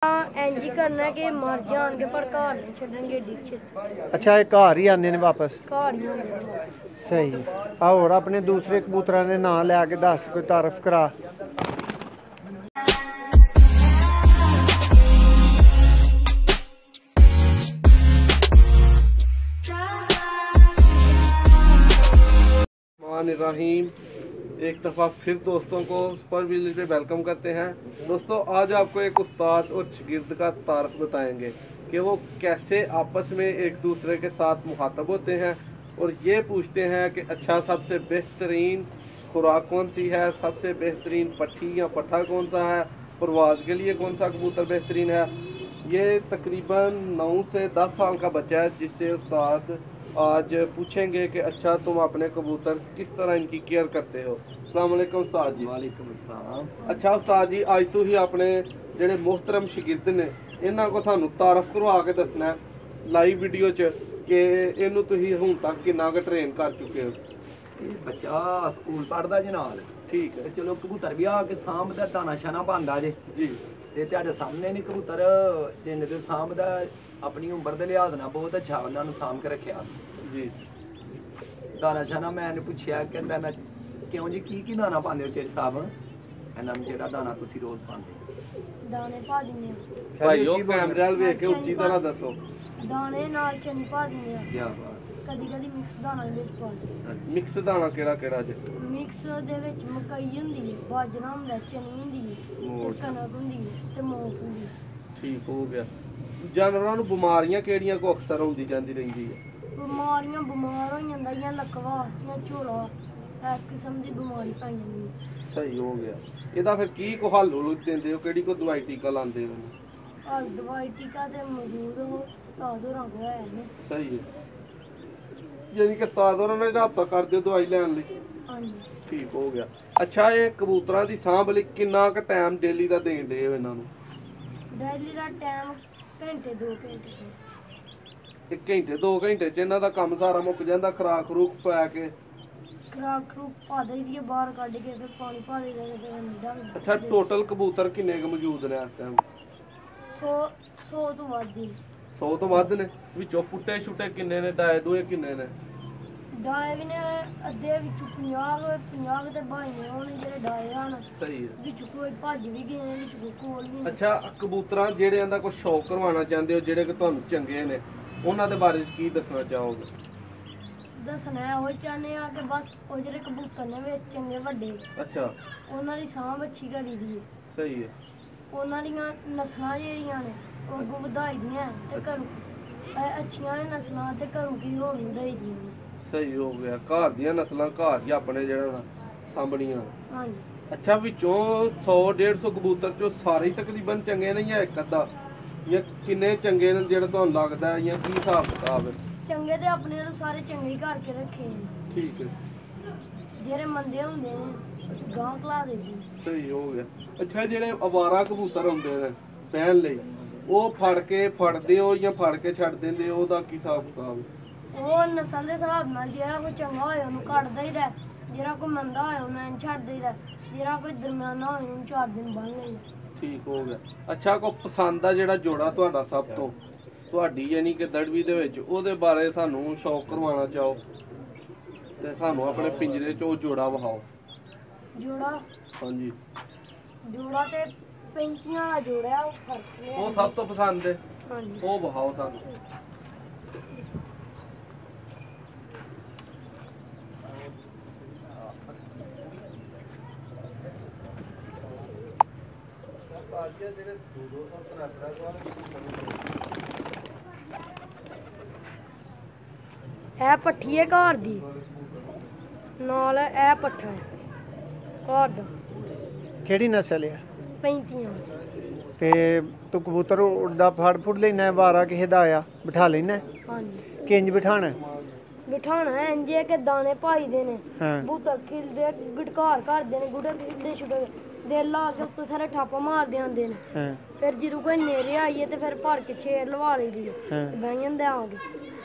इंज ही करना कि मर जाएंगे पर घर नहीं छड़ेंगे डिच। अच्छा ये घर ही आने ने वापस? घर ही आने वापस। सही। और अपने दूसरे कबूतरां दे नाम लैके दस, कोई तारफ करा। रहीम एक दफ़ा फिर दोस्तों को स्पर विलेज पे वेलकम करते हैं। दोस्तों आज आपको एक उस्ताद और शागिर्द का तारक बताएंगे कि वो कैसे आपस में एक दूसरे के साथ मुखातब होते हैं और ये पूछते हैं कि अच्छा सबसे बेहतरीन खुराक कौन सी है, सबसे बेहतरीन पट्टी या पट्ठा कौन सा है, परवाज़ के लिए कौन सा कबूतर बेहतरीन है। ये तकरीबन 9 से 10 साल का बच्चा है जिससे उस्ताद आज पूछेंगे कि अच्छा तुम अपने कबूतर किस तरह इनकी केयर करते हो। अस्सलाम वालेकुम उस्ताद जी। वालेकुम अस्सलाम। अच्छा उस्ताद जी आज तो ही अपने ਜਿਹੜੇ ਮੁਹਤਰਮ ਸ਼ਾਗਿਰਦ ਨੇ ਇਹਨਾਂ ਕੋ ਸਾਨੂੰ ਤਾਰਫ ਕਰਵਾ ਕੇ ਦੱਸਣਾ ਹੈ ਲਾਈਵ ਵੀਡੀਓ 'ਚ ਕਿ ਇਹਨੂੰ ਤੁਸੀਂ ਹੁਣ ਤੱਕ ਕਿੰਨਾ ਕੁ ਟ੍ਰੇਨ ਕਰ ਚੁੱਕੇ ਹੋ। ਇਹ ਬੱਚਾ ਸਕੂਲ ਪੜ੍ਹਦਾ ਜੀ ਨਾਲ। ਠੀਕ ਹੈ। ਤੇ ਚਲੋ ਕਬੂਤਰ ਵੀ ਆ ਕੇ ਸਾਂਭਦਾ, ਦਾਣਾ ਸ਼ਾਨਾ ਪਾਉਂਦਾ ਜੇ ਜੀ। ਤੇ ਤੁਹਾਡੇ ਸਾਹਮਣੇ ਨਹੀਂ ਕਬੂਤਰ ਜਿੰਨੇ ਦੇ ਸਾਂਭਦਾ ਆਪਣੀ ਉਮਰ ਦੇ ਲਿਹਾਜ਼ ਨਾਲ ਬਹੁਤ ਅੱਛਾ ਉਹਨਾਂ ਨੂੰ ਸਾਂਭ ਕੇ ਰੱਖਿਆ ਜੀ। ਦਾਣਾ ਸ਼ਾਨਾ ਮੈਂ ਇਹਨੂੰ ਪੁੱਛਿਆ ਕਹਿੰਦਾ ਮੈਂ ਕਿਉਂ ਜੀ ਕੀ ਦਾਣਾ ਪਾਉਂਦੇ ਹੋ ਚੇਰ ਸਾਹਿਬ ਇਹਨਾਂ ਨੂੰ ਜਿਹੜਾ ਦਾਣਾ ਤੁਸੀਂ ਰੋਜ਼ ਪਾਉਂਦੇ? दाने पा दिने ਭਾਈ ਉਹ ਕੈਮਰੇ ਵਾਲ ਵੇਖ ਕੇ ਉੱਚੀ ਤਰ੍ਹਾਂ ਦੱਸੋ। दाने नाल चनी पा दिने ਕੀ ਬਾਤ। कदी कदी मिक्स दाना भी विच पा दिने। ਮਿਕਸ ਦਾਣਾ ਕਿਹੜਾ ਕਿਹੜਾ ਜੇ? मिक्स दे विच मकई हुंदी है, बाजरा हुंदा, चनी हुंदी है, ते कनक हुंदी है ते मूंग हुंदी है। ਠੀਕ ਹੋ ਗਿਆ। ਜਾਨਵਰਾਂ ਨੂੰ ਬਿਮਾਰੀਆਂ ਕਿਹੜੀਆਂ ਕੋ ਅਕਸਰ ਹੁੰਦੀ ਜਾਂਦੀ ਰਹਿੰਦੀ ਹੈ? ਬਿਮਾਰੀਆਂ ਬਿਮਾਰ ਹੋ ਜਾਂਦਾ ਜਾਂ ਲਕਵਾ ਜਾਂ ਝੋਲਾ ਇਸ ਕਿਸਮ ਦੀ ਬਿਮਾਰੀ ਪੈ ਜਾਂਦੀ ਹੈ। ਸਹੀ ਹੋ ਗਿਆ। ਇਹਦਾ ਫਿਰ ਕੀ ਕੋ ਹੱਲ ਹੁਲ ਦਿੰਦੇ ਹੋ, ਕਿਹੜੀ ਕੋ ਦਵਾਈ ਟੀਕਾ ਲਾਉਂਦੇ ਹੋ? ਹਰ ਦਵਾਈ ਟੀਕਾ ਤੇ ਮੌਜੂਦ ਹੋ ਉਸਤਾਦ ਹੋਰਾਂ ਕੋਲ ਹੈ ਨੇ। ਸਹੀ ਹੈ। ਯਾਨੀ ਕਿ ਉਸਤਾਦ ਹੋਰਾਂ ਨਾਲ ਰਾਬਤਾ ਕਰਦੇ ਹੋ ਦਵਾਈ ਲੈਣ ਲਈ? ਹਾਂਜੀ। ਠੀਕ ਹੋ ਗਿਆ। ਅੱਛਾ ਇਹ ਕਬੂਤਰਾਂ ਦੀ ਸਾਂਭ ਲਈ ਕਿੰਨਾ ਕੁ ਟਾਈਮ ਡੇਲੀ ਦਾ ਦੇਂਦੇ ਹੋ ਇਹਨਾਂ ਨੂੰ? ਡੇਲੀ ਦਾ ਟਾਈਮ ਘੰਟੇ 2 ਘੰਟੇ। 1 ਘੰਟੇ 2 ਘੰਟੇ ਚ ਇਹਨਾਂ ਦਾ ਕੰਮ ਸਾਰਾ ਮੁੱਕ ਜਾਂਦਾ। ਖੁਰਾਕ ਖਰੂਕ ਪਾ ਕੇ ਖਰਾਕ ਖਰੂਕ ਪਾ ਦਈਦੀ ਹੈ ਬਾਹਰ ਕੱਢ ਕੇ, ਫਿਰ ਪਾਣੀ ਪਾ ਦਈਦਾ ਤੇ ਫਿਰ ਨਿੱਡਾ। ਅੱਛਾ ਟੋਟਲ ਕਬੂਤਰ ਕਿੰਨੇ ਕੁ ਮੌਜੂਦ ਨੇ ਇਸ ਟਾਈਮ? 100 ਤੋਂ ਵੱਧ ਹੀ। 100 ਤੋਂ ਵੱਧ ਨੇ। ਵਿੱਚੋਂ ਪੁੱਟੇ ਛੁੱਟੇ ਕਿੰਨੇ ਨੇ, ਡਾਏ ਦੂਏ ਕਿੰਨੇ ਨੇ? ਡਾਏ ਵੀ ਨੇ ਅੱਧੇ ਵਿੱਚੋਂ 50 ਤੇ ਬਾਈ ਨੇ ਉਹਨੇ ਜਿਹੜੇ ਡਾਏ ਹਨ। ਸਹੀ ਹੈ। ਵਿੱਚ ਕੋਈ ਭੱਜ ਵੀ ਗਏ ਨੇ, ਵਿੱਚ ਕੋਈ ਕੋਲ ਨਹੀਂ। ਅੱਛਾ ਕਬੂਤਰਾਂ ਜਿਹੜਿਆਂ ਦਾ ਕੋਈ ਸ਼ੌਕ ਕਰਵਾਉਣਾ ਚਾਹੁੰਦੇ ਹੋ ਜਿਹੜੇ ਕਿ ਤੁਹਾਨੂੰ ਚੰਗੇ ਨੇ ਉਹਨਾਂ ਦੇ ਬਾਰੇ ਕੀ ਦੱਸਣਾ ਚਾਹੋਗੇ? ਦੱਸਣਾ ਇਹੋ ਚਾਹੁੰਦੇ ਆ ਕਿ ਬਸ ਉਹ ਜਿਹੜੇ ਕਬੂਤਰ ਨੇ ਵਿੱਚ ਚੰਗੇ ਵੱਡੇ, ਅੱਛਾ ਉਹਨਾਂ ਦੀ ਸਾਂਭ ਅੱਛੀ ਕਰੀ ਦੀ ਹੈ। ਸਹੀ ਹੈ। ਉਹਨਾਂ ਦੀਆਂ ਨਸਲਾਂ ਜਿਹੜੀਆਂ ਨੇ ਉਹ ਅੱਗੋਂ ਵਧਾਈ ਦੀਆਂ ਤੇ ਘਰੋਂ ਅੱਛੀਆਂ ਨੇ ਨਸਲਾਂ ਤੇ ਘਰੋਂ ਕੀ ਹੋ ਨਹੀਂ ਵਧਾਈ ਦੀਆਂ। ਸਹੀ ਹੋ ਗਿਆ। ਘਰ ਦੀਆਂ ਨਸਲਾਂ ਘਰ ਹੀ ਆਪਣੇ ਜਿਹੜਾ ਸਾਂਭਣੀਆਂ। ਹਾਂਜੀ। ਅੱਛਾ ਵਿੱਚੋਂ 100-150 ਕਬੂਤਰ ਚੋਂ ਸਾਰੇ ਹੀ ਤਕਰੀਬਨ ਚੰਗੇ ਨੇ ਜਾਂ ਇੱਕ ਅੱਧਾ, ਜਾਂ ਕਿੰਨੇ ਚੰਗੇ ਨੇ ਜਿਹੜਾ ਤੁਹਾਨੂੰ ਲੱਗਦਾ ਜਾਂ ਕੀ ਹਿਸਾਬ ਕਿਤਾਬ ਹੈ? ਚੰਗੇ ਤੇ ਆਪਣੇ ਨੂੰ ਸਾਰੇ ਚੰਗੇ ਹੀ ਕਰਕੇ ਰੱਖੇ ਨੇ। ਠੀਕ ਹੈ। ਜਿਹੜੇ ਮੰਦੇ ਹੁੰਦੇ ਨੇ ਗਾਂ ਖਲਾ ਦੇਦੀ। ਸਹੀ ਹੋ ਗਿਆ। ਅੱਛਾ ਜਿਹੜੇ ਅਵਾਰਾ ਕਬੂਤਰ ਹੁੰਦੇ ਨੇ ਪਹਿਨ ਲਈ ਉਹ ਫੜਦੇ ਹੋ ਜਾਂ ਫੜ ਕੇ ਛੱਡ ਦਿੰਦੇ ਹੋ, ਉਹਦਾ ਕੀ ਹਿਸਾਬ ਕਿਤਾਬ ਹੈ? ਉਹ ਨਸਲ ਦੇ ਹਿਸਾਬ ਨਾਲ ਜਿਹੜਾ ਕੋਈ ਚੰਗਾ ਹੋਏ ਉਹਨੂੰ ਕੱਢ ਦਈਦਾ, ਜਿਹੜਾ ਕੋਈ ਮੰਦਾ ਹੋਏ ਉਹਨੂੰ ਛੱਡ ਦਈਦਾ, ਜਿਹੜਾ ਕੋਈ ਦਰਮਿਆਨਾ ਹੋਏ ਉਹਨੂੰ 4 ਦਿਨ ਬੰਨ ਲਈਦਾ। ਠੀਕ ਹੋ ਗਿਆ। ਅੱਛਾ ਕੋ ਪਸੰਦ ਦਾ ਜਿਹੜਾ ਜੋੜਾ ਤੁਹਾਡਾ ਸਭ ਤੋਂ ਤੁਹਾਡੀ ਯਾਨੀ ਕਿ ਦੜਵੀ ਦੇ ਵਿੱਚ ਉਹਦੇ ਬਾਰੇ ਸਾਨੂੰ ਸ਼ੌਕ ਕਰਵਾਉਣਾ ਚਾਹੋ ਤੇ ਸਾਨੂੰ ਆਪਣੇ ਪਿੰਜਰੇ 'ਚ ਉਹ ਜੋੜਾ ਵਿਖਾਓ। ਜੋੜਾ? ਹਾਂਜੀ। ਜੋੜਾ ਤੇ ਪੈਂਟੀਆਂ ਵਾਲਾ ਜੋੜਾ ਉਹ ਫਰਕ ਹੈ। ਉਹ ਸਭ ਤੋਂ ਪਸੰਦ ਹੈ? ਹਾਂਜੀ। ਉਹ ਵਿਖਾਓ ਸਾਨੂੰ। ਇਹ ਪੱਠੀ ਹੈ ਘਰ ਦੀ, ਨਾਲ ਇਹ ਪੱਠਾ ਹੈ ਘਰ ਦਾ। ਕਿਹੜੀ ਨਸਲ ਹੈ? 35। ਤੇ ਤੂੰ ਕਬੂਤਰ ਉੜਦਾ ਫੜ ਫੁੜ ਲੈਣਾ, ਵਾਰਾ ਕਿਸੇ ਦਾ ਆਇਆ ਬਿਠਾ ਲੈਣਾ? ਹਾਂਜੀ। ਕਿੰਜ ਬਿਠਾਣਾ? ਬਿਠਾਣਾ ਇੰਜ ਹੈ ਕਿ ਦਾਣੇ ਪਾਈ ਦੇ ਨੇ, ਹਾਂ। ਕਬੂਤਰ ਖਿਲਦੇ ਗਟਕਾਰ ਕਰਦੇ ਨੇ, ਗੁੱਡੇ ਖਿਲਦੇ ਛੁੱਟੇ ਦੇ ਲਾ ਕੇ ਉੱਤੇ ਸਾਰੇ ਠਾਪਾ ਮਾਰਦੇ ਆਉਂਦੇ ਨੇ। ਹਾਂ। ਫਿਰ ਜਦੋਂ ਕੋਈ ਨੇੜੇ ਆਈਏ ਤੇ ਫਿਰ ਭਰ ਕੇ ਛੇੜ ਲਵਾ ਲਈਦੀ ਹੈ। ਹਾਂ। ਬਹਿ ਜਾਂਦੇ ਆਗੇ।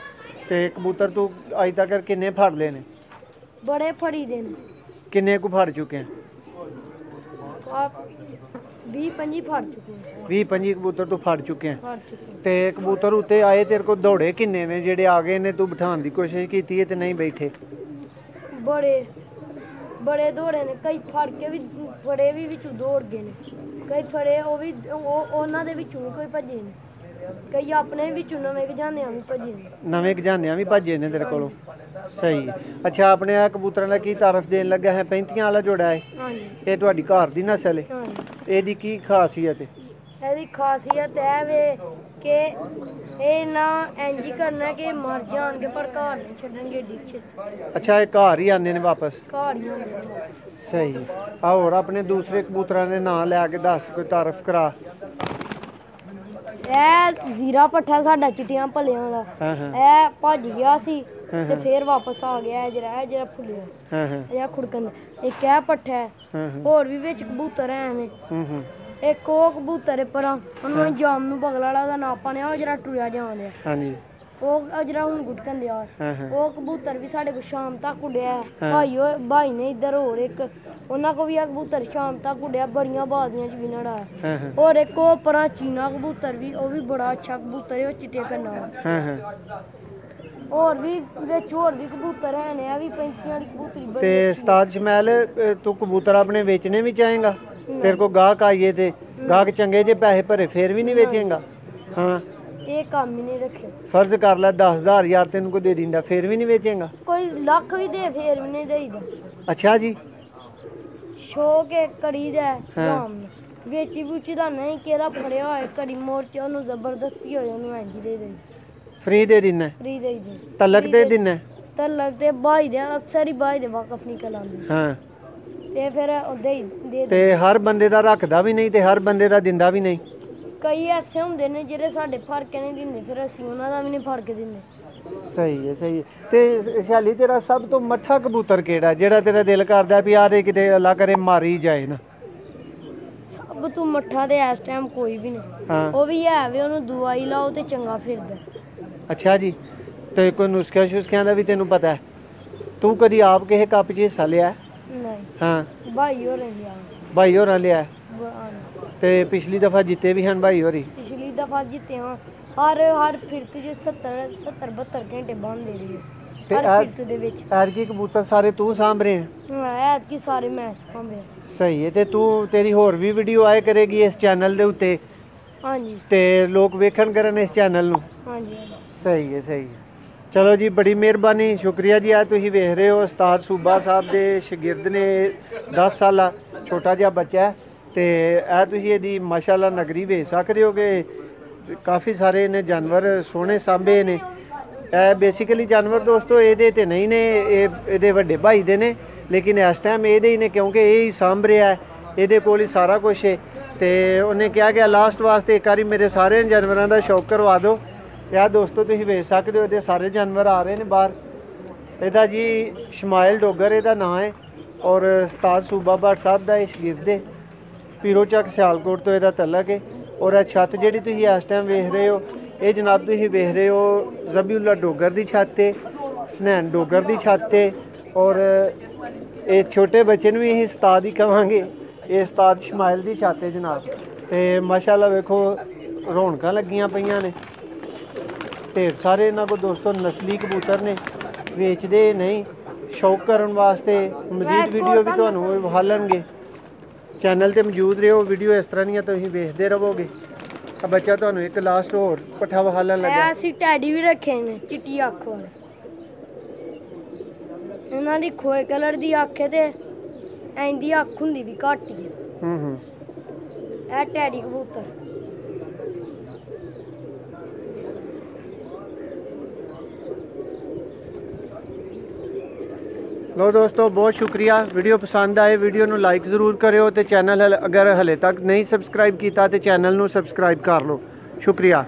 ਤੇ ਕਬੂਤਰ ਤੂੰ ਅੱਜ ਤੱਕ ਕਿੰਨੇ ਫੜ ਲਏ ਨੇ? ਬੜੇ ਫੜੀ ਦੇ ਨੇ। ਕਿੰਨੇ ਕੁ ਫੜ ਚੁੱਕੇ ਆ? 20-25 ਫੜ ਚੁੱਕੇ ਨੇ 20-25 ਕਬੂਤਰ ਤੂੰ ਫੜ ਚੁੱਕੇ ਆ ਫੜ ਚੁੱਕੇ ਨੇ। ਤੇ ਕਬੂਤਰ ਉੱਤੇ ਆਏ ਤੇਰੇ ਕੋਲ ਦੌੜੇ ਕਿੰਨੇ ਨੇ ਜਿਹੜੇ ਆ ਗਏ ਨੇ ਤੂੰ ਬਿਠਾਉਣ ਦੀ ਕੋਸ਼ਿਸ਼ ਕੀਤੀ ਹੈ ਤੇ ਨਹੀਂ ਬੈਠੇ? ਬੜੇ ਦੌੜੇ ਨੇ, ਕਈ ਫੜ ਕੇ ਵੀ ਫੜੇ ਵੀ ਵਿੱਚੋਂ ਦੌੜ ਗਏ ਨੇ, ਕਈ ਫੜੇ ਉਹ ਵੀ ਉਹਨਾਂ ਦੇ ਵਿੱਚੋਂ ਵੀ ਕੋਈ ਭੱਜੇ ਨੇ, ਕਈ ਆਪਣੇ ਵਿੱਚੋਂ ਨਵੇਂ ਗਜਾਨਿਆਂ ਵੀ ਭੱਜੇ ਨੇ। ਨਵੇਂ ਗਜਾਨਿਆਂ ਵੀ ਭੱਜੇ ਨੇ ਤੇਰੇ ਕੋਲੋਂ? ਸਹੀ। ਅੱਛਾ, ਆਪਣੇ ਆ ਕਬੂਤਰਾਂ ਦਾ ਕੀ ਤਾਰਫ ਦੇਣ ਲੱਗਾ ਹੈ? 35 ਵਾਲਾ ਜੋੜਾ ਹੈ? ਹਾਂਜੀ ਇਹ ਤੁਹਾਡੀ ਘਰ ਦੀ ਨਸਲ ਹੈ? ਹਾਂਜੀ। ਇਹਦੀ ਕੀ ਖਾਸੀਅਤ ਹੈ? ਇਹਦੀ ਖਾਸੀਅਤ ਇਹ ਵੇ ਕਿ ਇਹ ਨਾ ਇੰਜ ਹੀ ਕਰਨਾ ਕਿ ਮਰ ਜਾਣਗੇ ਪਰ ਘਰ ਨਹੀਂ ਛੱਡਣਗੇ ਡਿੱਛ। ਅੱਛਾ, ਇਹ ਘਰ ਹੀ ਆਉਂਦੇ ਨੇ ਵਾਪਸ? ਘਰ ਹੀ ਹੁੰਦੇ ਨੇ। ਸਹੀ। ਆ ਹੋਰ ਆਪਣੇ ਦੂਸਰੇ ਕਬੂਤਰਾਂ ਦੇ ਨਾਂ ਲੈ ਕੇ ਦੱਸ, ਕੋਈ ਤਾਰਫ ਕਰਾ। ਇਹ ਜ਼ੀਰਾ ਪੱਠਾ ਸਾਡਾ ਚਿੱਟੀਆਂ ਭਲਿਆਂ ਦਾ, ਹਾਂ ਹਾਂ ਇਹ ਭੱਜ ਗਿਆ ਸੀ ਹਾਂ ਤੇ ਫੇਰ ਵਾਪਸ ਆ ਗਿਆ। ਇਹ ਜਿਹੜਾ ਫੁੱਲਿਆ ਹਾਂ ਹਾਂ ਇਹ ਖੁੜਕਣ ਦਾ। ਇੱਕ ਇਹ ਪੱਠਾ ਹੈ, ਹਾਂ ਹਾਂ ਹੋਰ ਵੀ ਵਿੱਚ ਕਬੂਤਰ ਹੈ ਨੇ। ਹੂੰ ਇੱਕ ਉਹ ਕਬੂਤਰ ਹੈ ਪਰਾਂ, ਉਹਨੂੰ ਜਾਮ ਨੂੰ ਬਗਲ ਵਾਲਾ ਦਾ ਨਾਂ ਪਾਣਿਆ, ਉਹ ਜਿਹੜਾ ਟੁਰਿਆ ਜਾਂਦੇ ਹਾਂਜੀ ਉਹ ਜਿਹੜਾ ਹੁਣ ਗੁਟਕਣ ਦਿਆ। ਹਾਂ ਹਾਂ ਉਹ ਕਬੂਤਰ ਵੀ ਸਾਡੇ ਕੋਲ ਸ਼ਾਮ ਤੱਕ ਉੱਡਿਆ ਹੈ। ਭਾਈ ਨੇ ਇੱਧਰ ਹੋਰ ਇੱਕ ਉਹਨਾਂ ਕੋ ਵੀ ਆ ਕਬੂਤਰ ਸ਼ਾਮ ਤੱਕ ਉੱਡਿਆ, ਬੜੀਆਂ ਬਾਜ਼ੀਆਂ ਚ ਵੀ ਨੜਾ। ਹਾਂ ਹਾਂ ਔਰ ਇੱਕ ਉਹ ਪਰਾਂ ਚੀਨਾ ਕਬੂਤਰ ਵੀ, ਉਹ ਵੀ ਬੜਾ ਅੱਛਾ ਕਬੂਤਰ ਹੈ, ਉਹ ਚਿੱਟੇ ਕੰਨਾਂ ਵਾਲਾ। ਹਾਂ ਹਾਂ ਹੋਰ ਵੀ ਵਿੱਚ ਹੋਰ ਵੀ ਕਬੂਤਰ ਹੈ ਨੇ, ਇਹ ਵੀ 35 ਵਾਲੀ ਕਬੂਤਰੀ ਬੜੀ ਤੇ ਉਸਤਾਦ ਸ਼ਮੈਲ, ਤੂੰ ਕਬੂਤਰ ਆਪਣੇ ਵੇਚਣੇ ਵੀ ਚਾਹੇਗਾ? ਤੇਰੇ ਕੋ ਗਾਹਕ ਆਈਏ ਤੇ ਗਾਹਕ ਚੰਗੇ ਜੇ ਪੈਸੇ ਭਰੇ ਫੇਰ ਵੀ ਨਹੀਂ ਵੇਚੇਗਾ? ਹਾਂ, ਇਹ ਕੰਮ ਹੀ ਨਹੀਂ ਰੱਖਿਆ। ਫਰਜ਼ ਕਰ ਲੈ 10,000 ਯਾਰ ਤੈਨੂੰ ਕੋਈ ਦੇ ਦਿੰਦਾ, ਫੇਰ ਵੀ ਨਹੀਂ ਵੇਚੇਗਾ? ਕੋਈ ਲੱਖ ਵੀ ਦੇ ਫੇਰ ਵੀ ਨਹੀਂ ਦੇਈਦਾ। ਅੱਛਾ ਜੀ। ਸ਼ੌਕ ਹੈ ਕੜੀ ਦਾ ਰਾਮ ਨੂੰ ਵੇਚੀ ਬੂਚੀ ਦਾ ਨਹੀਂ, ਕਿਹੜਾ ਫੜਿਆ ਹੋਇਆ ਕੜੀ ਮੋੜ ਚ ਉਹਨੂੰ ਜ਼ਬਰਦਸਤੀ ਹੋ ਜਾਏ ਉਹਨੂੰ ਇੰਜ ਦੇ ਦੇ, ਫ੍ਰੀ ਦੇ ਦਿੰਦਾ? ਫ੍ਰੀ ਦੇ ਦੇ। ਤਲਕ ਦੇ ਦਿੰਦਾ? ਤਲਕ ਤੇ ਬਾਈ ਦੇ ਅਕਸਰ ਹੀ ਬਾਈ ਦੇ ਵਾਕਫ ਨਿਕਲ ਆਉਂਦੇ ਹਾਂ। ਤੇ ਫਿਰ ਉਹਦੇ ਹੀ ਦੇ। ਤੇ ਹਰ ਬੰਦੇ ਦਾ ਰੱਖਦਾ ਵੀ ਨਹੀਂ ਤੇ ਹਰ ਬੰਦੇ ਦਾ ਦਿੰਦਾ ਵੀ ਨਹੀਂ? ਕਈ ਐਸੇ ਹੁੰਦੇ ਨੇ ਜਿਹੜੇ ਸਾਡੇ ਫੜ ਕੇ ਨਹੀਂ ਦਿੰਦੇ, ਫਿਰ ਅਸੀਂ ਉਹਨਾਂ ਦਾ ਵੀ ਨਹੀਂ ਫੜ ਕੇ ਦਿੰਦੇ। ਸਹੀ ਹੈ ਸਹੀ ਹੈ। ਤੇ ਸ਼ਾਲੀ ਤੇਰਾ ਸਭ ਤੋਂ ਮੱਠਾ ਕਬੂਤਰ ਕਿਹੜਾ ਜਿਹੜਾ ਤੇਰਾ ਦਿਲ ਕਰਦਾ ਵੀ ਯਾਰ ਇਹ ਕਿਤੇ ਅੱਲਾ ਕਰੇ ਮਾਰੀ ਜਾਏ ਨਾ? ਸਭ ਤੋਂ ਮੱਠਾ ਤੇ ਇਸ ਟਾਈਮ ਕੋਈ ਵੀ ਨਹੀਂ। ਹਾਂ। ਉਹ ਵੀ ਹੈ ਵੀ ਉਹਨੂੰ ਦਵਾਈ ਲਾਓ ਤੇ ਚੰਗਾ ਫਿਰਦਾ। ਅੱਛਾ ਜੀ। ਤੇ ਕੋਈ ਨੁਸਖਿਆਂ ਸ਼ੁਸਖਿਆਂ ਦਾ ਵੀ ਤੈਨੂੰ ਪਤਾ ਹੈ? ਤੂੰ ਕਦੀ ਆਪ ਕਿਸੇ ਕੱਪ 'ਚ ਹਿੱਸਾ ਲਿਆ? ਨਹੀਂ, ਹਾਂ। ਭਾਈ ਹੋ ਰਹੀ ਆ। ਭਾਈ ਹੋਰਾਂ ਲਿਆ? ਤੇ ਪਿਛਲੀ ਦਫਾ ਜਿੱਤੇ ਵੀ ਹਨ ਭਾਈ ਹੋਰੀ? ਪਿਛਲੀ ਦਫਾ ਜਿੱਤੇ ਹਾਂ। ਹਰ ਫਿਰਤ ਚ 70-72 ਘੰਟੇ ਬੰਦ ਦੇ ਰਹੀ ਹੈ ਤੇ ਹਰ ਫਿਰਤ ਦੇ ਵਿੱਚ। ਐਤਕੀ ਕਬੂਤਰ ਸਾਰੇ ਤੂੰ ਸਾਂਭ ਰਹੇ ਹੈ? ਹਾਂ, ਐਤਕੀ ਸਾਰੇ ਮੈਂ ਸਾਂਭੇ। ਸਹੀ ਹੈ। ਤੇ ਤੂੰ ਤੇਰੀ ਹੋਰ ਵੀ ਵੀਡੀਓ ਆਏ ਕਰੇਗੀ ਇਸ ਚੈਨਲ ਦੇ ਉੱਤੇ? ਹਾਂਜੀ। ਤੇ ਲੋਕ ਵੇਖਣ ਕਰਨ ਇਸ ਚੈਨਲ ਨੂੰ? ਹਾਂਜੀ। ਸਹੀ ਹੈ ਸਹੀ ਹੈ। ਚਲੋ ਜੀ, ਬੜੀ ਮਿਹਰਬਾਨੀ, ਸ਼ੁਕਰੀਆ ਜੀ। ਆ ਤੁਸੀਂ ਵੇਖ ਰਹੇ ਹੋ ਉਸਤਾਦ ਸੂਬਾ ਸਾਹਿਬ ਦੇ ਸ਼ਾਗਿਰਦ ਨੇ, 10 ਸਾਲਾ ਛੋਟਾ ਜਿਹਾ ਬੱਚਾ ਹੈ। ਤੇ ਇਹ ਤੁਸੀਂ ਇਹਦੀ ਮਾਸ਼ਾਅੱਲਾ ਨਗਰੀ ਵੇਖ ਸਕਦੇ ਹੋ ਕਿ ਕਾਫੀ ਸਾਰੇ ਇਹਨੇ ਜਾਨਵਰ ਸੋਹਣੇ ਸਾਂਭੇ ਨੇ। ਇਹ ਬੇਸਿਕਲੀ ਜਾਨਵਰ ਦੋਸਤੋ ਇਹਦੇ ਤੇ ਨਹੀਂ ਨੇ, ਇਹ ਇਹਦੇ ਵੱਡੇ ਭਾਈ ਦੇ ਨੇ, ਲੇਕਿਨ ਇਸ ਟਾਈਮ ਇਹਦੇ ਹੀ ਨੇ ਕਿਉਂਕਿ ਇਹ ਹੀ ਸਾਂਭ ਰਿਹਾ ਹੈ, ਇਹਦੇ ਕੋਲ ਹੀ ਸਾਰਾ ਕੁਝ ਹੈ। ਤੇ ਉਹਨੇ ਕਿਹਾ ਕਿ ਲਾਸਟ ਵਾਸਤੇ ਇੱਕ ਵਾਰੀ ਮੇਰੇ ਸਾਰੇ ਜਾਨਵਰਾਂ ਦਾ ਸ਼ੌਕ ਕਰਵਾ ਦਿਓ। ਤੇ ਆ ਦੋਸਤੋ ਤੁਸੀਂ ਵੇਖ ਸਕਦੇ ਹੋ ਇਹਦੇ ਸਾਰੇ ਜਾਨਵਰ ਆ ਰਹੇ ਨੇ ਬਾਹਰ। ਇਹਦਾ ਜੀ ਸ਼ਮਾਇਲ ਡੋਗਰ ਇਹਦਾ ਨਾਂ ਹੈ ਔਰ ਉਸਤਾਦ ਸੂਬਾ ਭੱਟ ਸਾਹਿਬ ਦਾ ਇਹ ਸ਼ਾਗਿਰਦ ਹੈ। ਪੀਰੋ ਚੱਕ ਸਿਆਲਕੋਟ ਤੋਂ ਇਹਦਾ ਤਲਕ ਹੈ। ਔਰ ਇਹ ਛੱਤ ਜਿਹੜੀ ਤੁਸੀਂ ਇਸ ਟਾਈਮ ਵੇਖ ਰਹੇ ਹੋ, ਇਹ ਜਨਾਬ ਤੁਸੀਂ ਵੇਖ ਰਹੇ ਹੋ ਜ਼ਬੀਉल्ला ਡੋਗਰ ਦੀ ਛੱਤ ਹੈ, ਸਨੈਨ ਡੋਗਰ ਦੀ ਛੱਤ ਹੈ। ਔਰ ਇਹ ਛੋਟੇ ਬੱਚੇ ਨੂੰ ਵੀ ਅਸੀਂ ਉਸਤਾਦ ਹੀ ਕਹਾਂਗੇ। ਇਹ ਉਸਤਾਦ ਸ਼ਮਾਇਲ ਦੀ ਛੱਤ ਹੈ ਜਨਾਬ। ਤੇ ਮਾਸ਼ਾਅੱਲਾ ਵੇਖੋ ਰੌਣਕਾਂ ਲੱਗੀਆਂ ਪਈਆਂ ਨੇ, ਢੇਰ ਸਾਰੇ ਇਹਨਾਂ ਕੋਲ ਦੋਸਤੋ ਨਸਲੀ ਕਬੂਤਰ ਨੇ, ਵੇਚਦੇ ਨਹੀਂ, ਸ਼ੌਕ ਕਰਨ ਵਾਸਤੇ। ਮਜ਼ੀਦ ਵੀਡੀਓ ਵੀ ਤੁਹਾਨੂੰ ਵਿਖਾਲਣਗੇ, ਚੈਨਲ ਤੇ ਮੌਜੂਦ ਰਹੋ। ਵੀਡੀਓ ਇਸ ਤਰ੍ਹਾਂ ਦੀਆਂ ਤੁਸੀਂ ਵੇਖਦੇ ਰਹੋਗੇ। ਆ ਬੱਚਾ ਤੁਹਾਨੂੰ ਇੱਕ ਲਾਸਟ ਹੋਰ ਪੱਠਾ ਵਿਖਾਲਣ ਲੱਗਾ। ਅਸੀਂ ਟੈਡੀ ਵੀ ਰੱਖੇ ਨੇ ਚਿੱਟੀ ਅੱਖ ਵਾਲੇ, ਇਹਨਾਂ ਦੀ ਖੋਏ ਕਲਰ ਦੀ ਅੱਖ ਹੈ ਤੇ ਐਂਦੀ ਅੱਖ ਹੁੰਦੀ ਵੀ ਘੱਟ ਹੀ ਹੈ। ਇਹ ਟੈਡੀ ਕਬੂਤਰ। ਲੋ ਦੋਸਤੋ, ਬਹੁਤ ਸ਼ੁਕਰੀਆ। ਵੀਡੀਓ ਪਸੰਦ ਆਏ ਵੀਡੀਓ ਨੂੰ ਲਾਈਕ ਜ਼ਰੂਰ ਕਰਿਓ ਤੇ ਚੈਨਲ ਅਗਰ ਹਲੇ ਤੱਕ ਨਹੀਂ ਸਬਸਕ੍ਰਾਈਬ ਕੀਤਾ ਤੇ ਚੈਨਲ ਨੂੰ ਸਬਸਕ੍ਰਾਈਬ ਕਰ ਲਓ। ਸ਼ੁਕਰੀਆ।